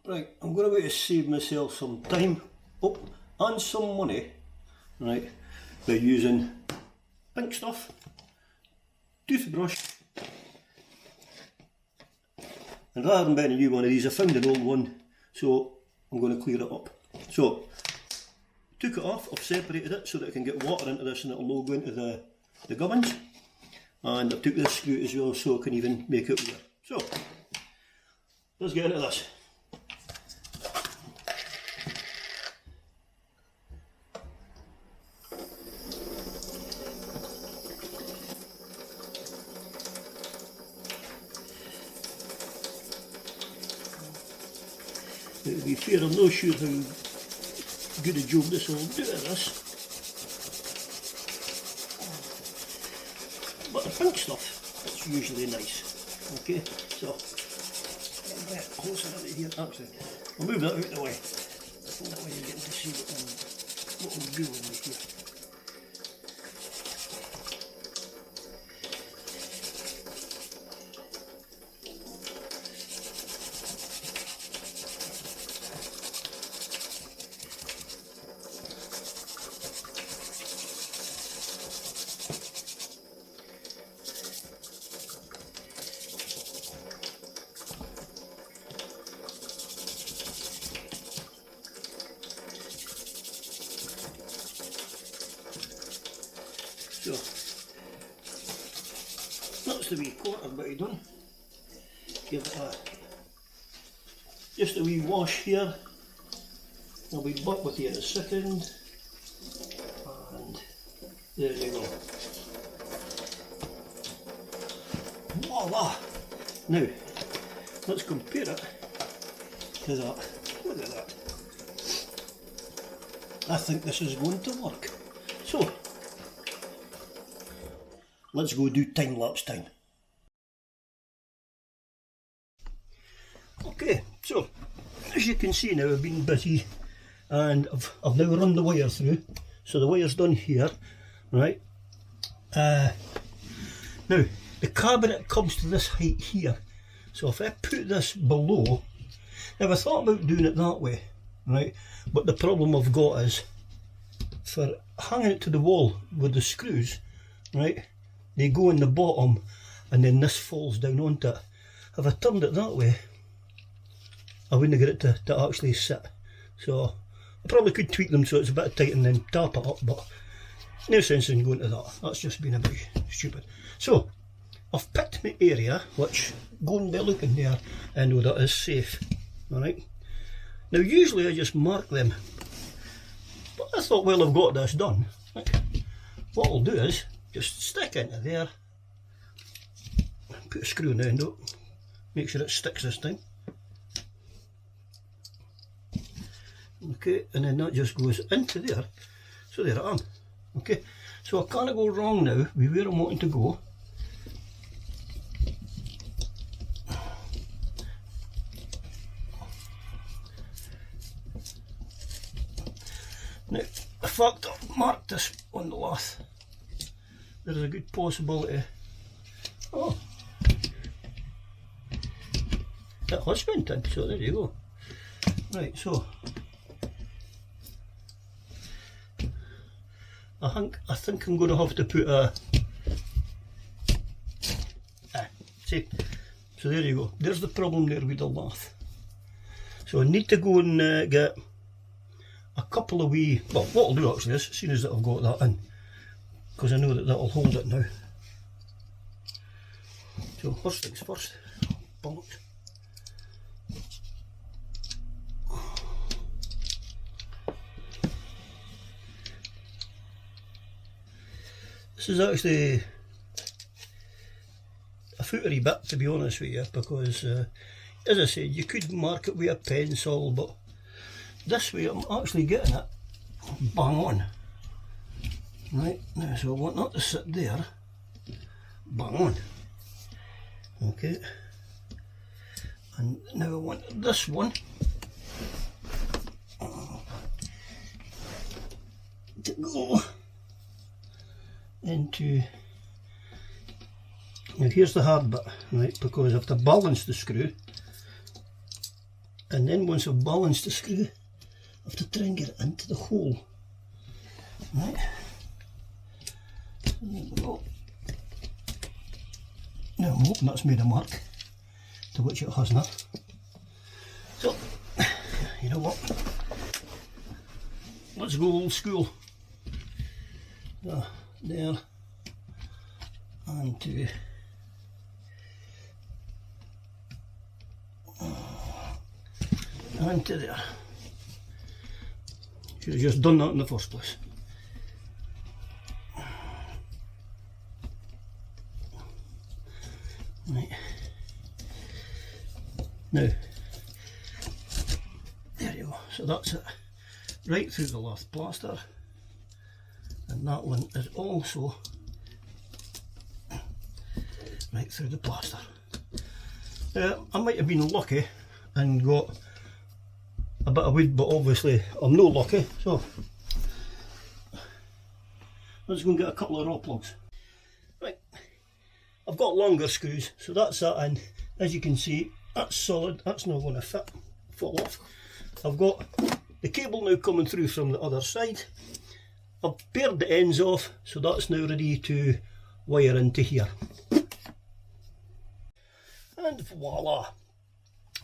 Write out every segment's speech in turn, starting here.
Right, I'm going to save myself some time and some money, right, by using pink stuff, toothbrush, and rather than buying a new one of these, I found an old one, so I'm going to clear it up. So, took it off, I've separated it so that I can get water into this and it'll all go into the gubbins, and I took this screw as well so I can even make it wear. So, let's get into this. To be fair, I'm not sure how good a job this will do at this, but the pink stuff, it's usually nice. Okay, so get a bit closer into here. Actually, I'll move that out of the way. That way you get to see what I'm doing with here. So, that's the wee quarter bit done. Give it just a wee wash here. I'll be back with you in a second. And there you go. Voila! Now, let's compare it to that. Look at that. I think this is going to work. So, let's go do time-lapse time. Okay, so as you can see now, I've been busy and I've now run the wire through. So the wire's done here, right? Now, the cabinet comes to this height here. So if I put this below, now I thought about doing it that way, right? But the problem I've got is, for hanging it to the wall with the screws, right? They go in the bottom and then this falls down onto it. If I turned it that way, I wouldn't get it to actually sit. So I probably could tweak them so it's a bit tight and then tap it up, but no sense in going to that. That's just being a bit stupid. So I've picked my area, which going by looking there, I know that is safe. Alright. Now usually I just mark them, but I thought, well, I've got this done. Right. What I'll do is just stick into there, put a screw in the end up, make sure it sticks this time. Okay, and then that just goes into there. So there I am. Okay, so I can't go wrong now with where I'm wanting to go. Now, the fact I've marked this on the lath, there is a good possibility. Oh, that has went in, so there you go. Right, so I think I'm going to have to put see, so there you go. There's the problem there with the lath. So I need to go and get a couple of wee, well, what I'll do actually is, as soon as I've got that in, because I know that that'll hold it now. So first things first, bollocks. This is actually a footery bit, to be honest with you, because as I said, you could mark it with a pencil, but this way I'm actually getting it bang on. Right, now so I want that to sit there, bang on. Okay, and now I want this one to go into, now here's the hard bit, right, because I have to balance the screw and then once I've balanced the screw, I have to try and get it into the hole. Right, there we go. Now I'm hoping that's made a mark, to which it hasn't. So, you know what, let's go old school. There, and to and to there. Should have just done that in the first place. Right. Now, there you go. So that's it. Right through the last plaster. And that one is also right through the plaster. I might have been lucky and got a bit of wood, but obviously I'm no lucky, so let's go and get a couple of raw plugs. Right, I've got longer screws, so that's that in. As you can see, that's solid, that's not going to fall off. I've got the cable now coming through from the other side. I've pared the ends off, so that's now ready to wire into here. And voila!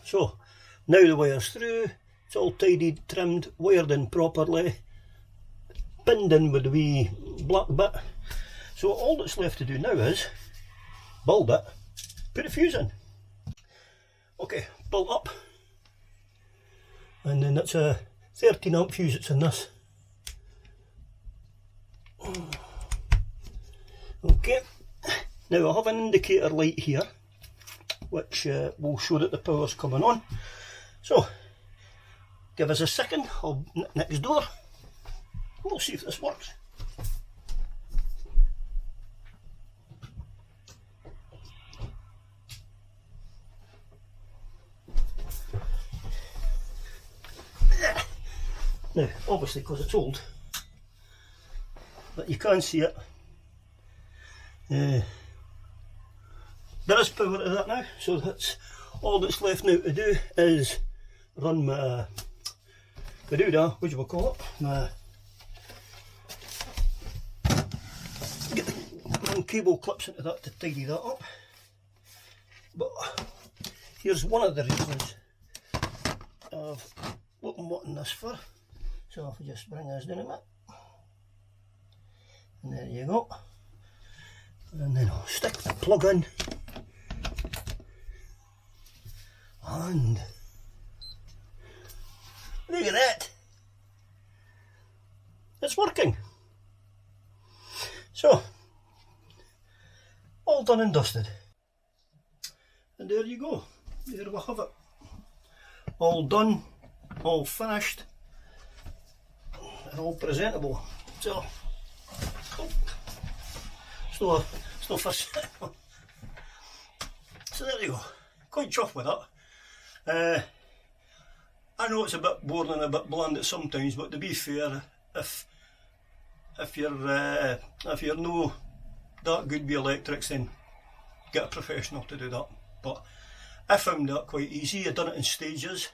So now the wire's through, it's all tidied, trimmed, wired in properly, pinned in with the wee black bit. So all that's left to do now is build it, put a fuse in. Okay, built up, and then it's a 13 amp fuse that's in this. Okay, now I have an indicator light here which will show that the power's coming on. So give us a second, I'll nip next door, we'll see if this works. Now obviously because it's old, but you can see it. There is power to that now, so that's all that's left now to do is run my doodah, what do you call it? Get the one cable clips into that to tidy that up. But here's one of the reasons of what I'm wanting this for. So if we just bring this down a bit, and there you go. And then I'll stick the plug in, and look at that, it's working. So all done and dusted, and there you go, there we have it, all done, all finished, and all presentable. So it's no first. So there you go, quite chuffed with that. I know it's a bit boring and a bit bland at sometimes, but to be fair, if you're no that good with electrics, then get a professional to do that. But I found that quite easy. I've done it in stages.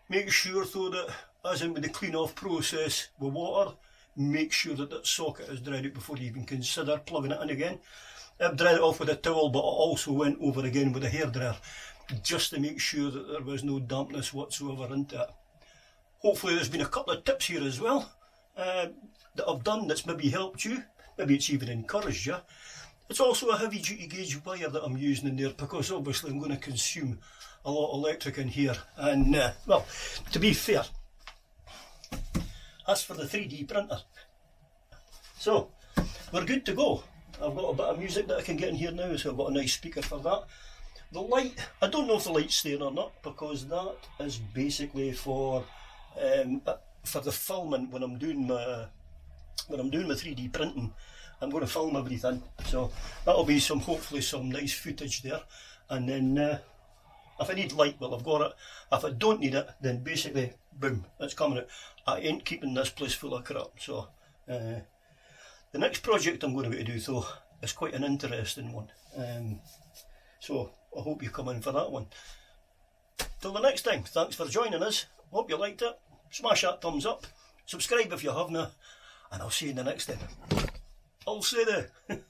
Make sure though that, as in with the clean off process with water, make sure that that socket is dried out before you even consider plugging it in again. I've dried it off with a towel, but I also went over again with a hairdryer just to make sure that there was no dampness whatsoever into it. Hopefully there's been a couple of tips here as well that I've done that's maybe helped you, maybe it's even encouraged you. It's also a heavy duty gauge wire that I'm using in there, because obviously I'm going to consume a lot of electric in here, and well, to be fair, that's for the 3D printer. So we're good to go. I've got a bit of music that I can get in here now, so I've got a nice speaker for that. The light, I don't know if the light's staying or not, because that is basically for the filming when I'm doing my 3D printing. I'm going to film everything, so that'll be hopefully some nice footage there. And then if I need light, well, I've got it. If I don't need it, then basically boom, it's coming out. I ain't keeping this place full of crap. So the next project I'm going to do though is quite an interesting one, so I hope you come in for that one. till the next time, thanks for joining us. Hope you liked it. Smash that thumbs up. Subscribe if you haven't. And I'll see you in the next time. I'll say there.